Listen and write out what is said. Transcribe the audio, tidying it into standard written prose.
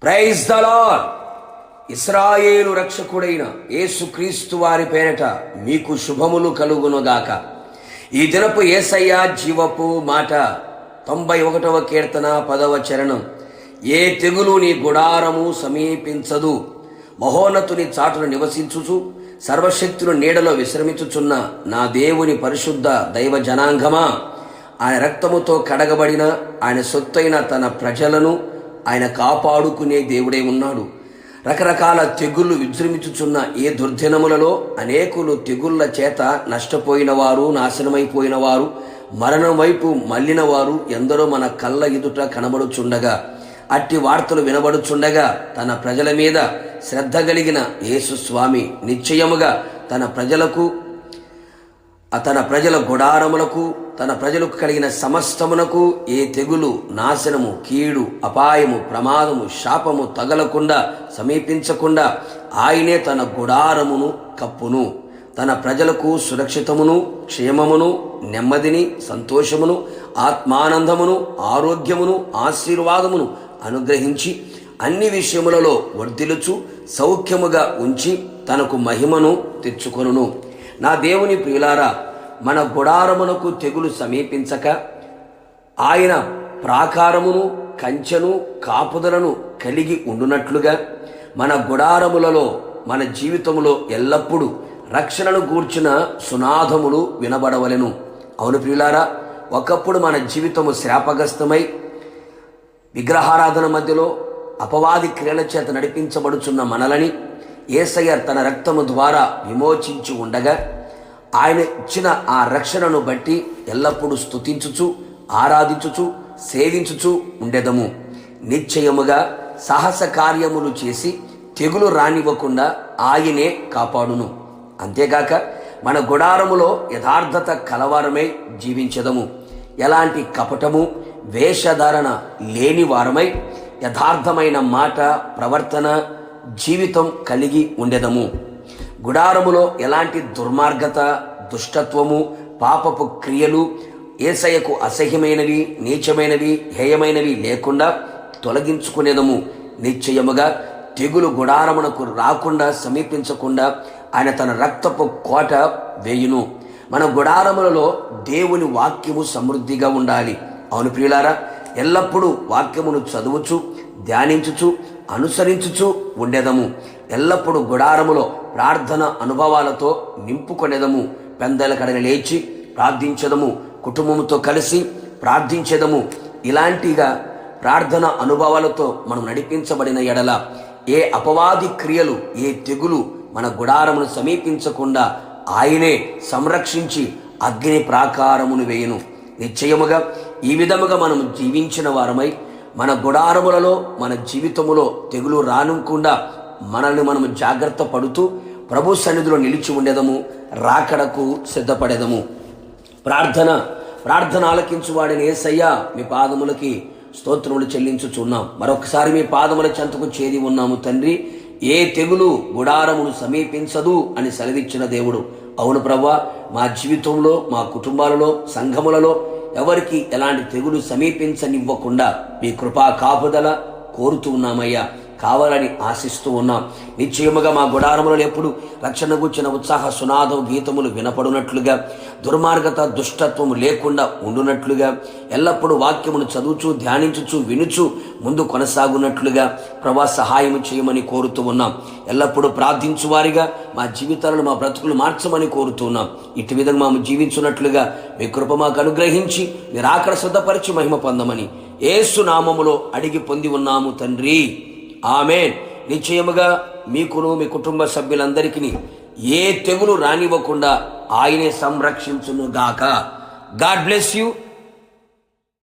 Praise the lord. ఇశ్రాయేలు రక్షకుడైన యేసుక్రీస్తు వారి పేరట మీకు శుభములు కలుగునుగాక. ఈ దినపు యేసయ్య జీవపు మాట 91వ కీర్తన 10వ చరణం. ఏ తెగులు నీ గుడారము సమీపించదు, మహోన్నతుని చాటున నివసించుచు సర్వశక్తుల నీడలో విశ్రమించుచున్న నా దేవుని పరిశుద్ధ దైవ జనాంగమా, ఆయన రక్తముతో కడగబడిన ఆయన సొత్తైన తన ప్రజలను ఆయన కాపాడుకునే దేవుడే ఉన్నాడు. రకరకాల తెగుళ్ళు విజృంభించుచున్న ఏ దుర్దినములలో అనేకులు తెగుళ్ళ చేత నష్టపోయిన వారు, నాశనమైపోయిన వారు, మరణం వైపు మళ్ళిన వారు ఎందరో మన కళ్ళ ఎదుట కనబడుచుండగా, అట్టి వార్తలు వినబడుచుండగా తన ప్రజల మీద శ్రద్ధ కలిగిన యేసు స్వామి నిశ్చయముగా తన ప్రజల గుడారములకు, తన ప్రజలకు కలిగిన సమస్తమునకు ఏ తెగులు, నాశనము, కీడు, అపాయము, ప్రమాదము, శాపము తగలకుండా సమీపించకుండా ఆయనే తన గుడారమును కప్పును. తన ప్రజలకు సురక్షితమును, క్షేమమును, నెమ్మదిని, సంతోషమును, ఆత్మానందమును, ఆరోగ్యమును, ఆశీర్వాదమును అనుగ్రహించి అన్ని విషయములలో వర్ధిల్లుచు సౌఖ్యముగా ఉంచి తనకు మహిమను తెచ్చుకొనును. నా దేవుని ప్రియులారా, మన గుడారమునకు తెగులు సమీపించక ఆయన ప్రాకారమును, కంచెను, కాపుదలను కలిగి ఉండునట్లుగా మన గుడారములలో, మన జీవితములో ఎల్లప్పుడూ రక్షణను గూర్చిన సునాదములు వినబడవలెను. అవును ప్రియులారా, ఒకప్పుడు మన జీవితము శాపగ్రస్తమై విగ్రహారాధన మధ్యలో అపవాది క్రియల చేత నడిపించబడుచున్న మనలని యేసయ్య తన రక్తము ద్వారా విమోచించి ఉండగా ఆయన ఇచ్చిన ఆ రక్షణను బట్టి ఎల్లప్పుడూ స్తుతించుచు, ఆరాధించుచు, సేవించుచు ఉండెదము. నిశ్చయముగా సాహస కార్యములు చేసి తెగులు రానివ్వకుండా ఆయనే కాపాడును. అంతేగాక మన గుడారములో యథార్థత కలవారమై జీవించెదము. ఎలాంటి కపటము, వేషధారణ లేని వారమై యథార్థమైన మాట, ప్రవర్తన, జీవితం కలిగి ఉండెదము. గుడారములో ఎలాంటి దుర్మార్గత, దుష్టత్వము, పాపపు క్రియలు, యేసయ్యకు అసహ్యమైనవి, నీచమైనవి, హేయమైనవి లేకుండా తొలగించుకునేదము. నిశ్చయముగా తెగులు గుడారమునకు రాకుండా సమీపించకుండా ఆయన తన రక్తపు కోట వేయును. మన గుడారములలో దేవుని వాక్యము సమృద్ధిగా ఉండాలి. అవును ప్రియులారా, ఎల్లప్పుడూ వాక్యమును చదువుచు, ధ్యానించుచు, అనుసరించుచు ఉండేదము. ఎల్లప్పుడూ గుడారములో ప్రార్థన అనుభవాలతో నింపుకొనేదము. పెందల కడగ లేచి ప్రార్థించదము, కుటుంబముతో కలిసి ప్రార్థించేదము. ఇలాంటిగా ప్రార్థన అనుభవాలతో మనం నడిపించబడిన ఎడల ఏ అపవాది క్రియలు, ఏ తెగులు మన గుడారమును సమీపించకుండా ఆయనే సంరక్షించి అగ్ని ప్రాకారమును వేయును. నిశ్చయముగా ఈ విధముగా మనం జీవించిన వారమై మన గుడారములలో, మన జీవితములో తెగులు రానుకుండా మనల్ని మనము జాగ్రత్త పడుతూ ప్రభు సన్నిధిలో నిలిచి ఉండేదము. రాకడకు సిద్ధపడేదము. ప్రార్థన ఆలకించువాడిని యేసయ్యా, మీ పాదములకి స్తోత్రములు చెల్లించుచున్నాం. మరొకసారి మీ పాదముల చెంతకు చేరి ఉన్నాము తండ్రి. ఏ తెగులు గుడారమును సమీపించదు అని సెలవిచ్చిన దేవుడు. అవును ప్రభువా, మా జీవితంలో, మా కుటుంబాలలో, సంఘములలో ఎవరికి ఎలాంటి తెగులు సమీపించనివ్వకుండా మీ కృపా కాపుదల కోరుతూ ఉన్నామయ్యా. కావాలని ఆశిస్తూ ఉన్నాం. నిశ్చయముగా మా గుడారములలో ఎప్పుడు రక్షణ గుర్చిన ఉత్సాహ సునాదం గీతములు వినపడునట్లుగా, దుర్మార్గత, దుష్టత్వము లేకుండా ఉండునట్లుగా, ఎల్లప్పుడూ వాక్యమును చదువుచు, ధ్యానించుచు, వినుచు ముందు కొనసాగునట్లుగా ప్రభా సహాయం చేయమని కోరుతూ ఉన్నాం. ఎల్లప్పుడూ ప్రార్థించు వారిగా మా జీవితాలను, మా బ్రతుకులు మార్చమని కోరుతున్నాం. ఇటు విధంగా మేము జీవించున్నట్లుగా మీ కృప మాకు అనుగ్రహించి మీరు ఆకడ సిద్ధపరిచి మహిమ పొందమని యేసు నామములో అడిగి పొంది ఉన్నాము తండ్రి. ఆమేన్. నిశ్చయముగా మీకును మీ కుటుంబ సభ్యులందరికీ ఏ తెగులు రానివ్వకుండా ఆయనే సంరక్షించును గాక. God bless you.